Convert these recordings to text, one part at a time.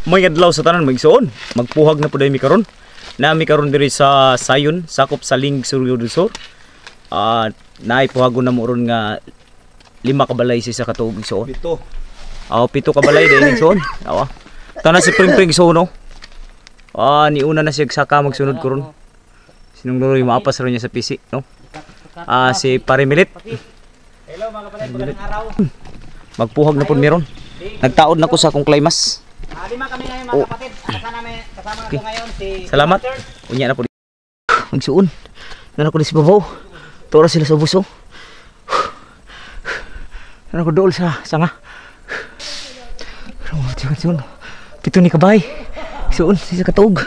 May adlaw sa tanan magsuon. Magpuhag na pud mi karon. Nami karon diri sa Sayon, sakop sa Ling Suryo do Sur. Naay puhagon na mo ron nga 5 ka balay sa katuig igsoon. 7. 7 ka balay din igsoon. Awa. Tanan si Pring igsoon no. Ni una na siya saka magsunod karon. Sinungloy maapas ron niya sa PC no. Si Parimilit. Hello mga kapatid, magandang araw. Magpuhag na pud meron. Nagtaod na ko sa akong climax. 5 kami ngayon mga kapatid. Kasama ko ngayon si Salamat. Unya na po. Magsuon. Nana ko ni si Babaw. Tora sila sa buso. Nana ko dool sa sanga. Suon. 7 ni kabay. Suon sa katog.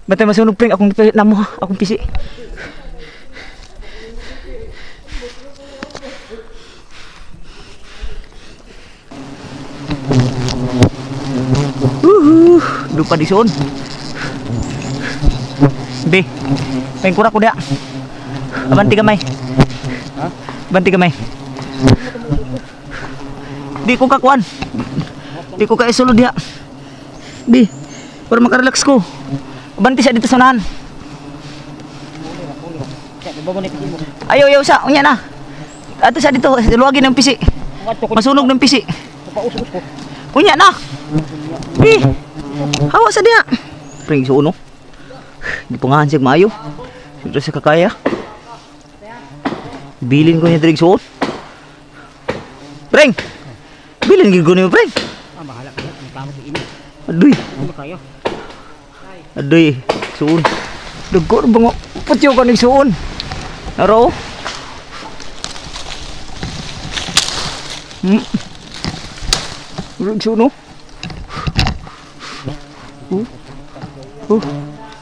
Batay masunog pring akong namo, akong pisi. Lupa di soon. Be. Pengkura ko dia. Abanti gamay. Ha? Abanti gamay. Di ko kakuan. Di ko ka isulod dia. Di. Para makarelax ko. Abanti siya dito sa unahan. Ayaw sa unya na. Ato siya dito, luwagin ng pisi. Masunog ng pisi. Unya na. Di. Hawa sa dia. Pring suon no. Di pangahan siya maayo. Siyempre siya kakaya. Bilin ko niya diri suon. Pring. Bilin gid ko niyo pring. Bahala ka. Ang tama si ini. Aduy. Ano kayo? Aduy, suon. Dugor bango. Putyo ka ning suon. Naro. Rug suon no.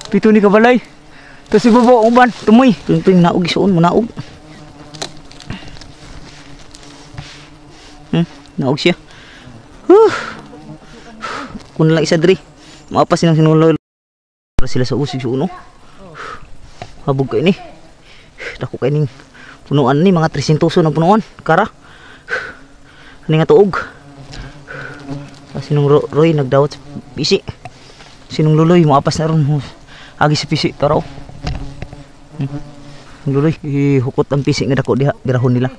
Pito ni kabalay. To si Bobo uban, tumoy. Pring naog isuon mo naog. Naog siya. Kun lang isa diri. Maapas sinang sinuloy. Para sila sa usig suno. Habog kay ni. Dako kay ning punuan ni mga 300 na punuan. Kara. Ani nga tuog. Sinong Roy nagdawat sa pisi. Sinong luloy mo apas na ron agi sa pisi taraw. Luloy hukot ang pisi nga dako diha girahon nila.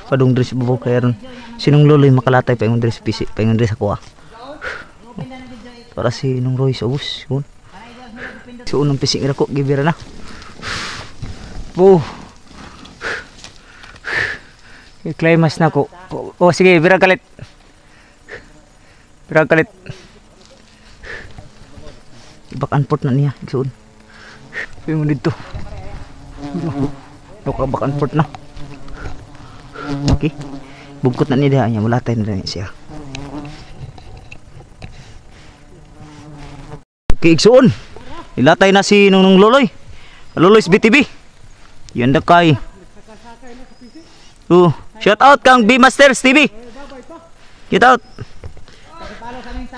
Padung diri sa babaw kay ron. Sinong luloy makalatay pa ingon diri sa pisi, pa ingon diri sa kuha. Para si nung Roy sa bus yun. Suon ang pisi nga dako gibira na. I-climax na ko. Sige, birag kalit. Birag kalit. Back-and-forth na niya. Igsoon. Sabi mo dito. Back-and-forth na. Okay. Bugkot na niya niya. Mulatay na niya siya. Okay, igsoon. Ilatay na si Nung Loloy. Loloy's BTV. Yan na kay. Shout out kang B Masters TV. Shout out.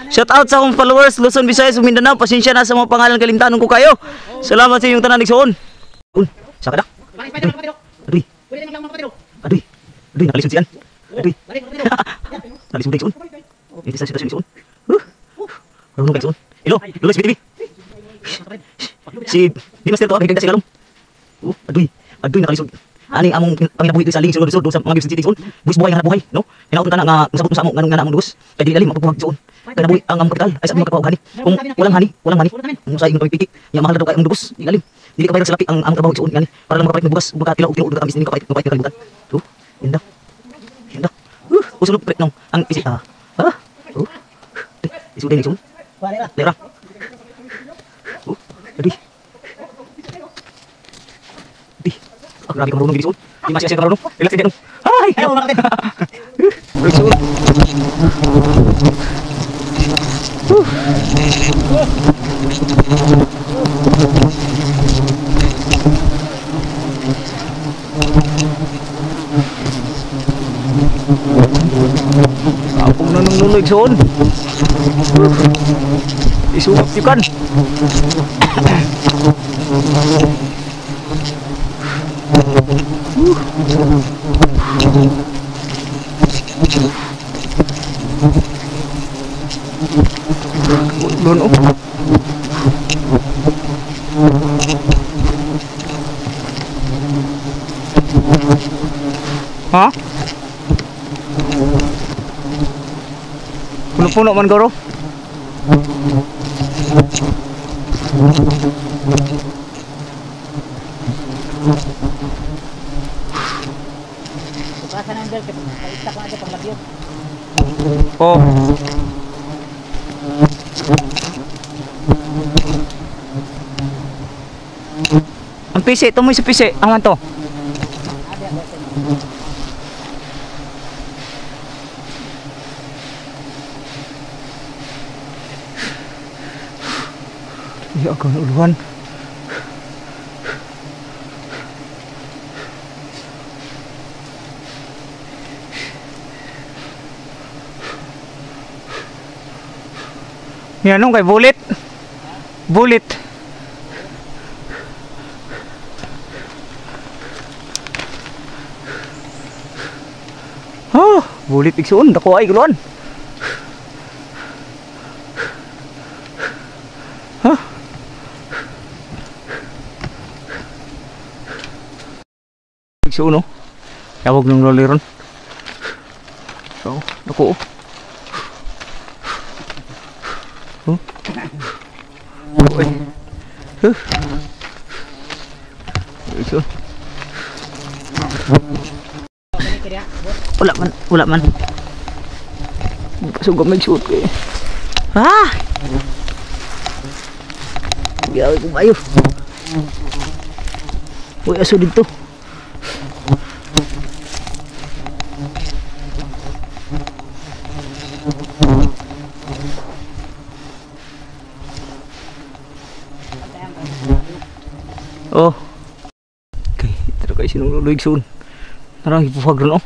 Shout out sa akong followers Luzon, Visayas, Mindanao. Pasensya na sa mga pangalan kalimtanon ko kayo. Salamat sa inyong tanan igsoon. Saka da. Aduy. Aduy. Aduy, nakalisod siyan. Aduy. Nakalisod igsoon. Ito sa sitwasyon igsoon. Marunong ka igsoon. Hello, Loloy's BTV. Si B Master to, nagdagdag sa ilalom. Aduy. Aduy, nakalisod. Ani among panginabuhi sa Ling Suryo do sa mga Quezon City igsoon. Buhis buhay nga nabuhay, no? Hinaut ka na nga usabot mo sa amo nganong nga namong duos. Kay dili lalim mapupuhag igsoon. Kanabuhi ang among kapital ay sa imong kapawag hani. Kung walang hani, kung sa imong pagpipiki, ya mahal daw kay among duos. Dili lalim. Dili ka bayar sa lapi ang among trabaho igsoon ngani para lang makapalit ng bugas, buka tilaw tinuod ka amis ning kapait ng kalibutan. Inda. Inda. Usulog prek nong ang isi Isudin igsoon. Lera. Adi. Grabe ka marunong gini suon. Di masya siya ka marunong. Relax ka dyan. Ay! Ayaw mga kapit. Suon. Kapong na nung luloy suon. Isumap yukan. Doon oh. Ha? Puno-puno man garo. Bukasan ang belt. Kaitak na ito pang labyo. Oh. Ang pisi, tumoy sa pisi. Aman to. Iya ako na uluhan. Yan nung kay bullet. Bullet. Oh, bullet igsuon dako ay guluan. Huh? Igsuon no. Tawag ng loli ron. So, dako. Oh. Oy. Huh. Igsuon. Wala man. Pasugam nagsuot ko eh. Ah! Gawin ko bayo. Uy, aso dito. Oh. Okay, ito kayo sinululuig soon. Narang ipuhag ron oh.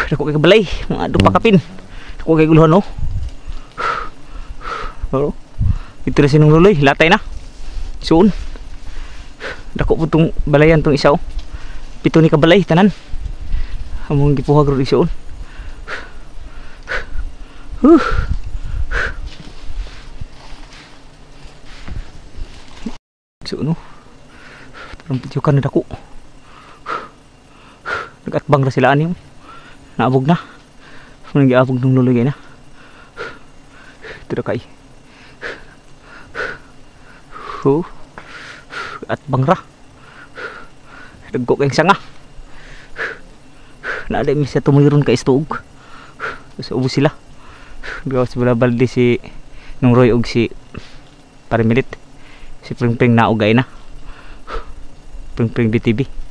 Dako kay kabalay, mga dupa kapin. Dako kay guluhan oh. Oh. Ito na sinululuig, latay na. Soon. Dako po tong balayan tong isa oh. Pito ni kabalay tanan. Among gipuhag ron soon. Soon oh. Tarang pityukan na dako. Nagatbang ra sila ani. Naabog na. Munang giabog nung luluy na. Ito na kay. At bangra. Dagko kayong sanga. Naalay mi sa tumuyiron ka istuog. Sa ubos sila. Gawas wala balde si nung Roy og si Parimilit. Si Pring Pring naugay na. Pring Pring DTV.